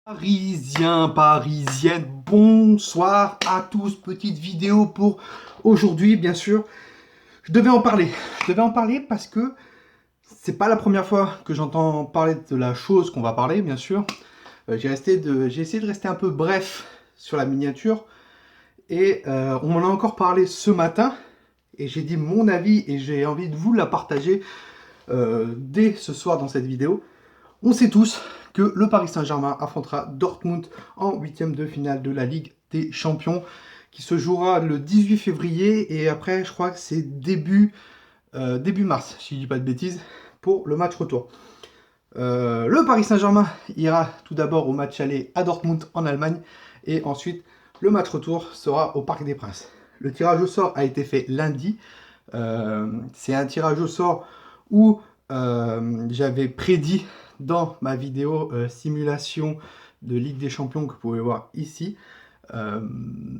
Parisiens, parisiennes, bonsoir à tous. Petite vidéo pour aujourd'hui, bien sûr. Je devais en parler. Parce que c'est pas la première fois que j'entends parler de la chose qu'on va parler, bien sûr. J'ai essayé de rester un peu bref sur la miniature. Et on m'en a encore parlé ce matin. Et j'ai dit mon avis et j'ai envie de vous la partager dès ce soir dans cette vidéo. On sait tous que le Paris Saint-Germain affrontera Dortmund en huitième de finale de la Ligue des Champions qui se jouera le 18 février et après je crois que c'est début mars, si je dis pas de bêtises, pour le match retour. Le Paris Saint-Germain ira tout d'abord au match aller à Dortmund en Allemagne et ensuite le match retour sera au Parc des Princes. Le tirage au sort a été fait lundi. C'est un tirage au sort où j'avais prédit dans ma vidéo simulation de Ligue des Champions que vous pouvez voir ici.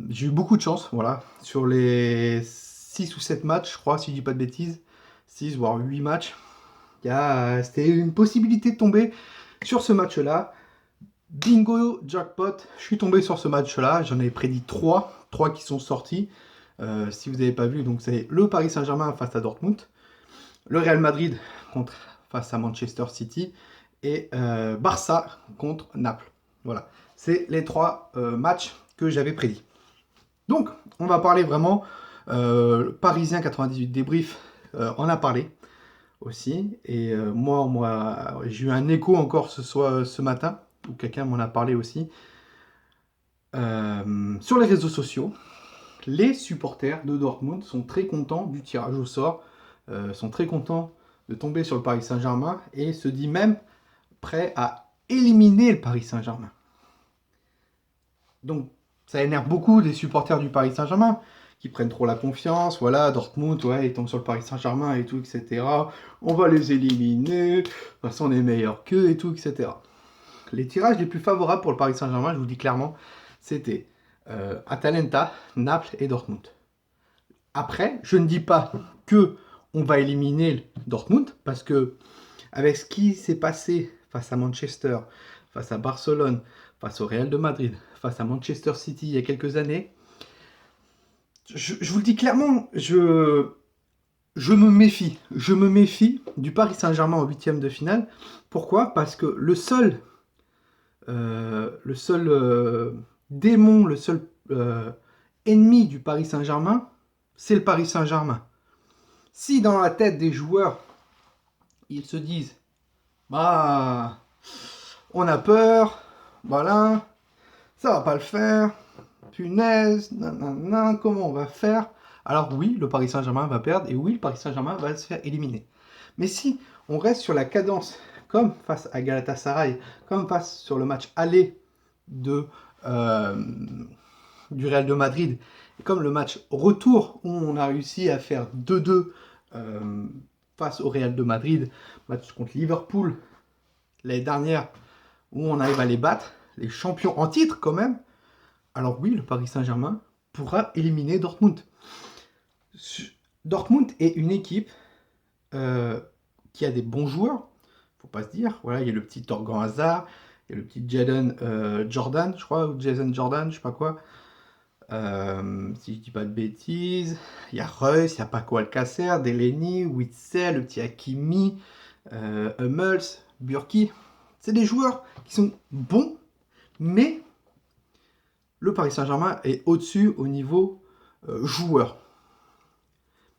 J'ai eu beaucoup de chance, voilà, sur les 6 ou 7 matchs, je crois, si je dis pas de bêtises, 6 voire 8 matchs, c'était une possibilité de tomber sur ce match-là. Bingo, jackpot, je suis tombé sur ce match-là, j'en ai prédit 3 qui sont sortis. Si vous n'avez pas vu, donc c'est le Paris Saint-Germain face à Dortmund, le Real Madrid face à Manchester City et Barça contre Naples. Voilà, c'est les 3 matchs que j'avais prédits. Donc, on va parler vraiment Parisien 98 débrief en a parlé aussi. Et moi j'ai eu un écho encore ce matin, où quelqu'un m'en a parlé aussi. Sur les réseaux sociaux, les supporters de Dortmund sont très contents du tirage au sort, sont très contents de tomber sur le Paris Saint-Germain et se dit même prêt à éliminer le Paris Saint-Germain. Donc ça énerve beaucoup les supporters du Paris Saint-Germain qui prennent trop la confiance. Voilà, Dortmund, ouais, ils tombent sur le Paris Saint-Germain et tout, etc. On va les éliminer, de toute façon on est meilleur qu'eux et tout, etc. Les tirages les plus favorables pour le Paris Saint-Germain, je vous dis clairement, c'était Atalanta, Naples et Dortmund. Après, je ne dis pas que on va éliminer Dortmund, parce que avec ce qui s'est passé face à Manchester, face à Barcelone, face au Real de Madrid, face à Manchester City il y a quelques années, je vous le dis clairement, je me méfie. Je me méfie du Paris Saint-Germain en huitième de finale. Pourquoi? Parce que le seul démon, le seul ennemi du Paris Saint-Germain, c'est le Paris Saint-Germain. Si dans la tête des joueurs, ils se disent bah, on a peur, voilà, ça va pas le faire, punaise, nanana, comment on va faire? Alors oui, le Paris Saint-Germain va perdre et oui, le Paris Saint-Germain va se faire éliminer. Mais si on reste sur la cadence, comme face à Galatasaray, comme face sur le match aller de, du Real de Madrid, et comme le match retour où on a réussi à faire 2-2 face au Real de Madrid, match contre Liverpool l'année dernière, où on arrive à les battre, les champions en titre quand même, alors oui, le Paris Saint-Germain pourra éliminer Dortmund. Dortmund est une équipe qui a des bons joueurs, faut pas se dire. Voilà, il y a le petit Torgan Hazard, il y a le petit Jadon Jordan, je crois, ou Jason Jordan, je sais pas quoi. Si je dis pas de bêtises, il y a Reus, il y a Paco Alcacer, Delaney, Witzel, le petit Hakimi, Hummels, Burki. C'est des joueurs qui sont bons, mais le Paris Saint-Germain est au-dessus au niveau joueur.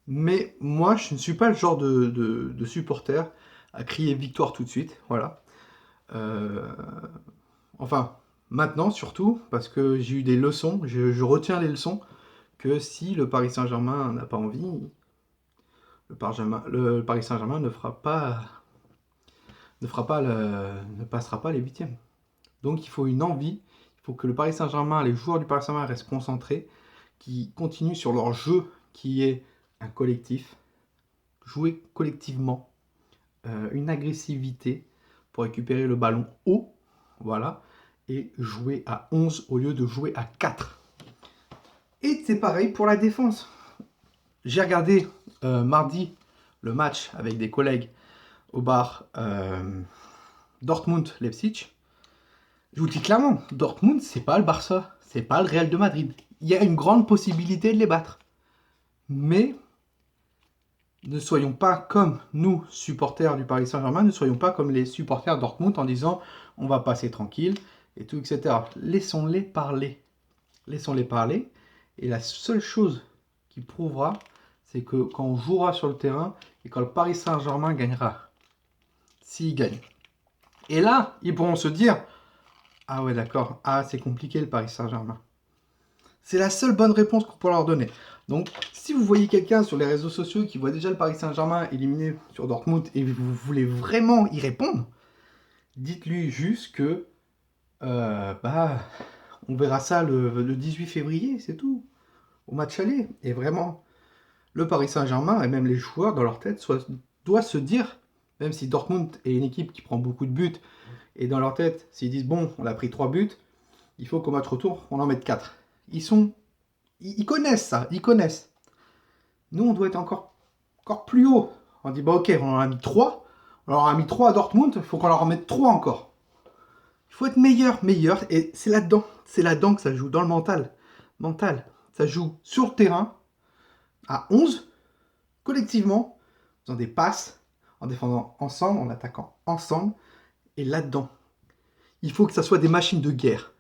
Mais moi, je ne suis pas le genre de supporter à crier victoire tout de suite. Voilà. Enfin, maintenant surtout, parce que j'ai eu des leçons, je retiens les leçons, que si le Paris Saint-Germain n'a pas envie, le Paris Saint-Germain ne passera pas les huitièmes. Donc il faut une envie, il faut que le Paris Saint-Germain, les joueurs du Paris Saint-Germain restent concentrés, qui continuent sur leur jeu qui est un collectif, jouer collectivement, une agressivité pour récupérer le ballon haut, voilà, et jouer à 11 au lieu de jouer à 4. Et c'est pareil pour la défense. J'ai regardé mardi le match avec des collègues au bar Dortmund-Leipzig. Je vous le dis clairement, Dortmund, c'est pas le Barça, c'est pas le Real de Madrid. Il y a une grande possibilité de les battre. Mais ne soyons pas comme nous, supporters du Paris Saint-Germain, ne soyons pas comme les supporters Dortmund en disant on va passer tranquille et tout, etc. Laissons-les parler. Laissons-les parler. Et la seule chose qui prouvera, c'est que quand on jouera sur le terrain et quand le Paris Saint-Germain gagnera, s'il gagne. Et là, ils pourront se dire ah ouais, d'accord, ah c'est compliqué le Paris Saint-Germain. C'est la seule bonne réponse qu'on peut leur donner. Donc, si vous voyez quelqu'un sur les réseaux sociaux qui voit déjà le Paris Saint-Germain éliminé sur Dortmund et vous voulez vraiment y répondre, dites-lui juste que on verra ça le 18 février, c'est tout, au match aller. Et vraiment, le Paris Saint-Germain et même les joueurs dans leur tête doivent se dire, même si Dortmund est une équipe qui prend beaucoup de buts, et dans leur tête, s'ils disent bon, on a pris 3 buts, il faut qu'au match retour, on en mette 4. Ils connaissent ça, ils connaissent. Nous, on doit être encore plus haut. On dit, bah ok, on en a mis 3. On leur a mis 3 à Dortmund, il faut qu'on leur en mette 3 encore. Il faut être meilleur. Et c'est là-dedans que ça joue, dans le mental. Ça joue sur le terrain, à 11, collectivement, en faisant des passes, en défendant ensemble, en attaquant ensemble. Et là-dedans, il faut que ça soit des machines de guerre.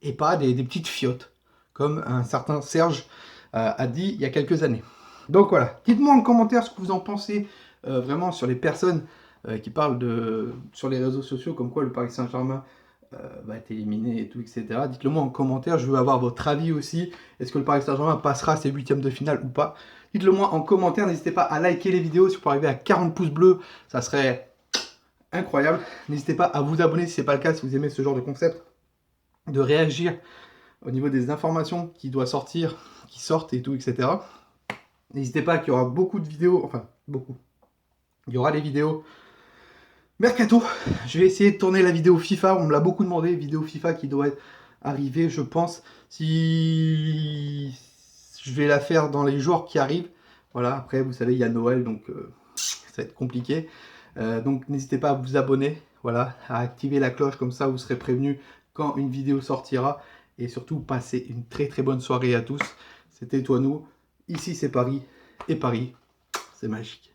Et pas des petites fiottes, comme un certain Serge a dit il y a quelques années. Donc voilà, dites-moi en commentaire ce que vous en pensez vraiment sur les personnes qui parlent sur les réseaux sociaux comme quoi le Paris Saint-Germain va être éliminé et tout, etc. Dites-le moi en commentaire, je veux avoir votre avis aussi. Est-ce que le Paris Saint-Germain passera ses huitièmes de finale ou pas? Dites-le moi en commentaire, n'hésitez pas à liker les vidéos si vous pouvez arriver à 40 pouces bleus, ça serait incroyable. N'hésitez pas à vous abonner si ce n'est pas le cas, si vous aimez ce genre de concept, de réagir au niveau des informations qui doivent sortir, qui sortent et tout, etc. N'hésitez pas qu'il y aura beaucoup de vidéos, enfin beaucoup. Il y aura des vidéos Mercato. Je vais essayer de tourner la vidéo FIFA, on me l'a beaucoup demandé, vidéo FIFA qui doit arriver, je pense. Si je vais la faire dans les jours qui arrivent. Voilà, après vous savez, il y a Noël, donc ça va être compliqué. Donc n'hésitez pas à vous abonner, voilà, à activer la cloche, comme ça vous serez prévenu quand une vidéo sortira. Et surtout, passez une très très bonne soirée à tous. C'était Toi Nous, ici c'est Paris, et Paris, c'est magique.